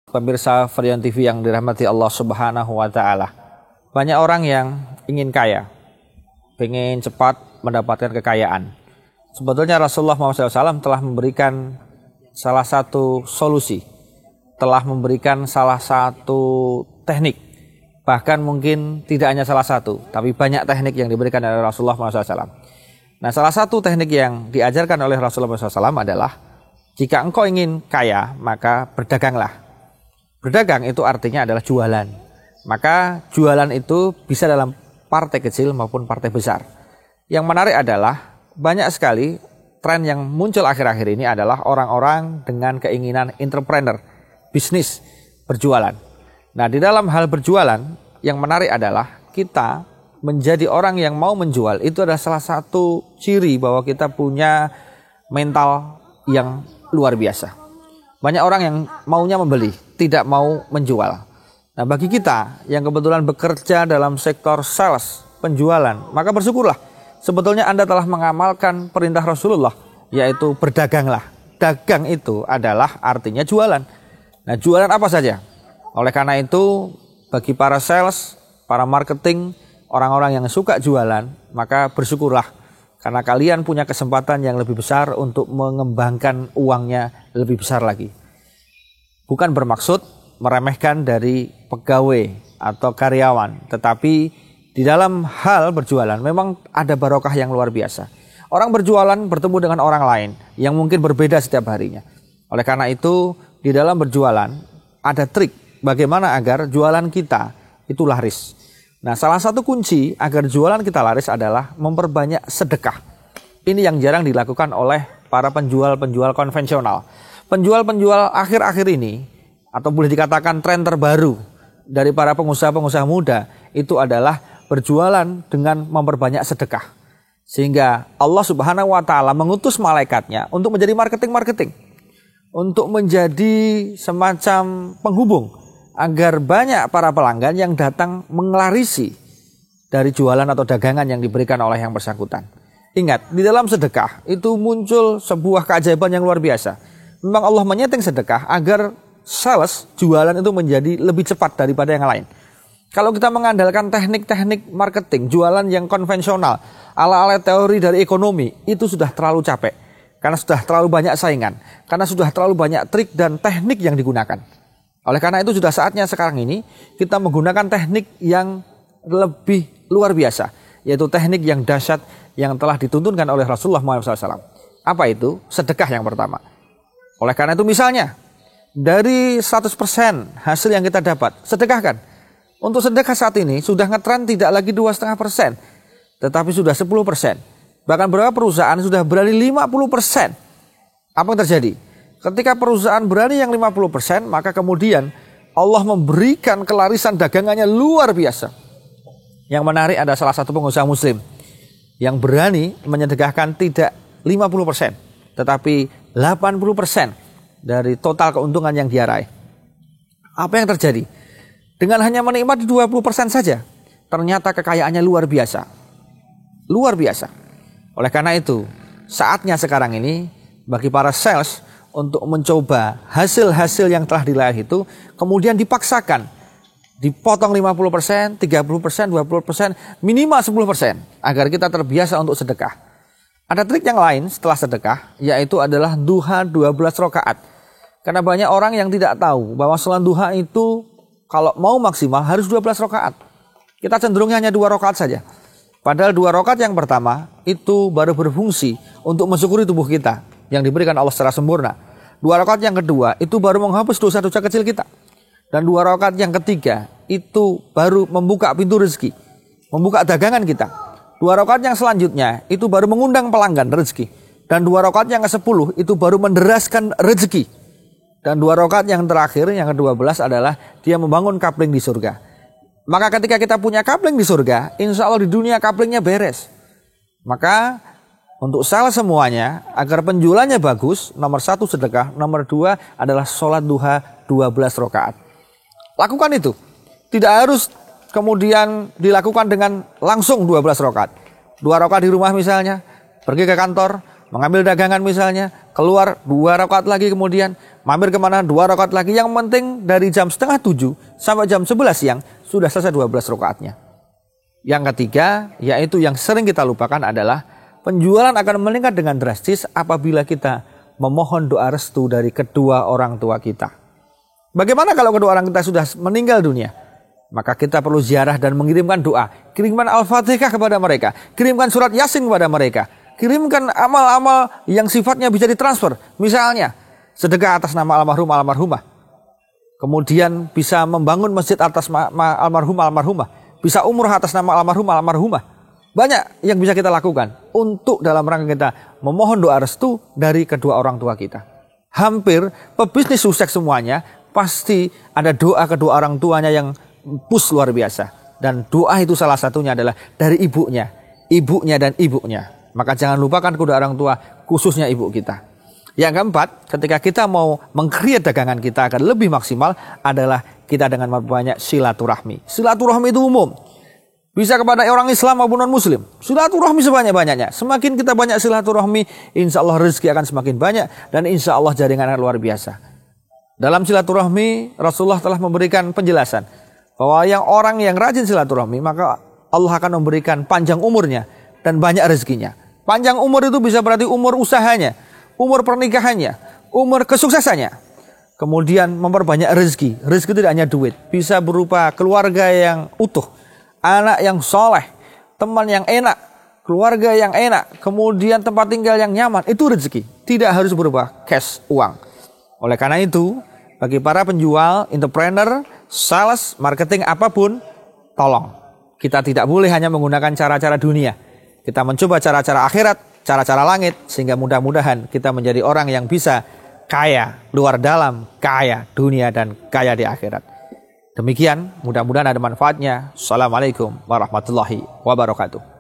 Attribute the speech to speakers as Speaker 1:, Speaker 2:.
Speaker 1: Pemirsa Varian TV yang dirahmati Allah Subhanahu wa Ta'ala, banyak orang yang ingin kaya, ingin cepat mendapatkan kekayaan. Sebetulnya Rasulullah SAW telah memberikan salah satu solusi, telah memberikan salah satu teknik, bahkan mungkin tidak hanya salah satu, tapi banyak teknik yang diberikan oleh Rasulullah SAW. Nah, salah satu teknik yang diajarkan oleh Rasulullah SAW adalah, jika engkau ingin kaya, maka berdaganglah. Berdagang itu artinya adalah jualan. Maka jualan itu bisa dalam partai kecil maupun partai besar. Yang menarik adalah banyak sekali tren yang muncul akhir-akhir ini adalah orang-orang dengan keinginan entrepreneur, bisnis, berjualan. Nah, di dalam hal berjualan yang menarik adalah kita menjadi orang yang mau menjual itu adalah salah satu ciri bahwa kita punya mental yang luar biasa. Banyak orang yang maunya membeli, tidak mau menjual. Nah, bagi kita yang kebetulan bekerja dalam sektor sales, penjualan, maka bersyukurlah. Sebetulnya Anda telah mengamalkan perintah Rasulullah, yaitu berdaganglah. Dagang itu adalah artinya jualan. Nah, jualan apa saja? Oleh karena itu, bagi para sales, para marketing, orang-orang yang suka jualan, maka bersyukurlah. Karena kalian punya kesempatan yang lebih besar untuk mengembangkan uangnya lebih besar lagi. Bukan bermaksud meremehkan dari pegawai atau karyawan. Tetapi di dalam hal berjualan memang ada barokah yang luar biasa. Orang berjualan bertemu dengan orang lain yang mungkin berbeda setiap harinya. Oleh karena itu di dalam berjualan ada trik bagaimana agar jualan kita itu laris. Nah, salah satu kunci agar jualan kita laris adalah memperbanyak sedekah. Ini yang jarang dilakukan oleh para penjual-penjual konvensional. Penjual-penjual akhir-akhir ini, atau boleh dikatakan tren terbaru dari para pengusaha-pengusaha muda, itu adalah berjualan dengan memperbanyak sedekah. Sehingga Allah Subhanahu wa Ta'ala mengutus malaikatnya untuk menjadi marketing-marketing. Untuk menjadi semacam penghubung. Agar banyak para pelanggan yang datang menglarisi dari jualan atau dagangan yang diberikan oleh yang bersangkutan. Ingat, di dalam sedekah itu muncul sebuah keajaiban yang luar biasa. Memang Allah menyeting sedekah agar sales, jualan itu menjadi lebih cepat daripada yang lain. Kalau kita mengandalkan teknik-teknik marketing, jualan yang konvensional, ala-ala teori dari ekonomi, itu sudah terlalu capek. Karena sudah terlalu banyak saingan, karena sudah terlalu banyak trik dan teknik yang digunakan. Oleh karena itu sudah saatnya sekarang ini kita menggunakan teknik yang lebih luar biasa. Yaitu teknik yang dahsyat yang telah dituntunkan oleh Rasulullah SAW. Apa itu? Sedekah yang pertama. Oleh karena itu misalnya dari 100% hasil yang kita dapat, sedekahkan. Untuk sedekah saat ini sudah ngetren tidak lagi 2,5%. Tetapi sudah 10%. Bahkan beberapa perusahaan sudah berani 50%. Apa yang terjadi? Ketika perusahaan berani yang 50%, maka kemudian Allah memberikan kelarisan dagangannya luar biasa. Yang menarik ada salah satu pengusaha muslim yang berani menyedekahkan tidak 50%, tetapi 80% dari total keuntungan yang dia raih. Apa yang terjadi? Dengan hanya menikmati 20% saja, ternyata kekayaannya luar biasa. Luar biasa. Oleh karena itu, saatnya sekarang ini bagi para sales untuk mencoba hasil-hasil yang telah diraih itu kemudian dipaksakan dipotong 50%, 30%, 20%, minimal 10% agar kita terbiasa untuk sedekah. Ada trik yang lain setelah sedekah, yaitu adalah duha 12 rakaat. Karena banyak orang yang tidak tahu bahwa salat duha itu kalau mau maksimal harus 12 rakaat. Kita cenderungnya hanya 2 rakaat saja. Padahal 2 rakaat yang pertama itu baru berfungsi untuk mensyukuri tubuh kita yang diberikan Allah secara sempurna. 2 rakaat yang kedua itu baru menghapus dosa-dosa kecil kita. Dan 2 rakaat yang ketiga itu baru membuka pintu rezeki, membuka dagangan kita. 2 rakaat yang selanjutnya itu baru mengundang pelanggan rezeki. Dan 2 rakaat yang ke-10 itu baru menderaskan rezeki. Dan 2 rakaat yang terakhir yang ke-12 adalah dia membangun kapling di surga. Maka ketika kita punya kapling di surga, insya Allah di dunia kaplingnya beres. Maka untuk salah semuanya, agar penjualannya bagus, nomor 1 sedekah, nomor 2 adalah sholat duha 12 rakaat. Lakukan itu. Tidak harus kemudian dilakukan dengan langsung 12 rakaat. 2 rakaat di rumah misalnya, pergi ke kantor, mengambil dagangan misalnya, keluar 2 rakaat lagi, kemudian mampir kemana 2 rakaat lagi. Yang penting dari jam setengah 7 sampai jam 11 siang sudah selesai 12 rakaatnya. Yang ketiga, yaitu yang sering kita lupakan adalah penjualan akan meningkat dengan drastis apabila kita memohon doa restu dari kedua orang tua kita. Bagaimana kalau kedua orang kita sudah meninggal dunia? Maka kita perlu ziarah dan mengirimkan doa. Kirimkan Al-Fatihah kepada mereka. Kirimkan surat Yasin kepada mereka. Kirimkan amal-amal yang sifatnya bisa ditransfer. Misalnya, sedekah atas nama almarhumah. Kemudian bisa membangun masjid atas almarhumah. Bisa umrah atas nama almarhumah. Banyak yang bisa kita lakukan untuk dalam rangka kita memohon doa restu dari kedua orang tua kita. Hampir pebisnis sukses semuanya pasti ada doa kedua orang tuanya yang push luar biasa. Dan doa itu salah satunya adalah dari ibunya dan ibunya. Maka jangan lupakan kedua orang tua, khususnya ibu kita. Yang keempat, ketika kita mau meng-create dagangan kita agar lebih maksimal adalah kita dengan memperbanyak silaturahmi. Silaturahmi itu umum. Bisa kepada orang Islam maupun non-Muslim. Silaturahmi sebanyak-banyaknya. Semakin kita banyak silaturahmi, insya Allah rezeki akan semakin banyak. Dan insya Allah jaringan akan luar biasa. Dalam silaturahmi, Rasulullah telah memberikan penjelasan. Bahwa orang yang rajin silaturahmi, maka Allah akan memberikan panjang umurnya dan banyak rezekinya. Panjang umur itu bisa berarti umur usahanya, umur pernikahannya, umur kesuksesannya. Kemudian memperbanyak rezeki. Rezeki tidak hanya duit. Bisa berupa keluarga yang utuh, anak yang soleh, teman yang enak, keluarga yang enak, kemudian tempat tinggal yang nyaman. Itu rezeki. Tidak harus berupa cash, uang. Oleh karena itu, bagi para penjual, entrepreneur, sales, marketing apapun, tolong. Kita tidak boleh hanya menggunakan cara-cara dunia. Kita mencoba cara-cara akhirat, cara-cara langit, sehingga mudah-mudahan kita menjadi orang yang bisa kaya luar dalam, kaya dunia, dan kaya di akhirat. Demikian, mudah-mudahan ada manfaatnya. Assalamualaikum warahmatullahi wabarakatuh.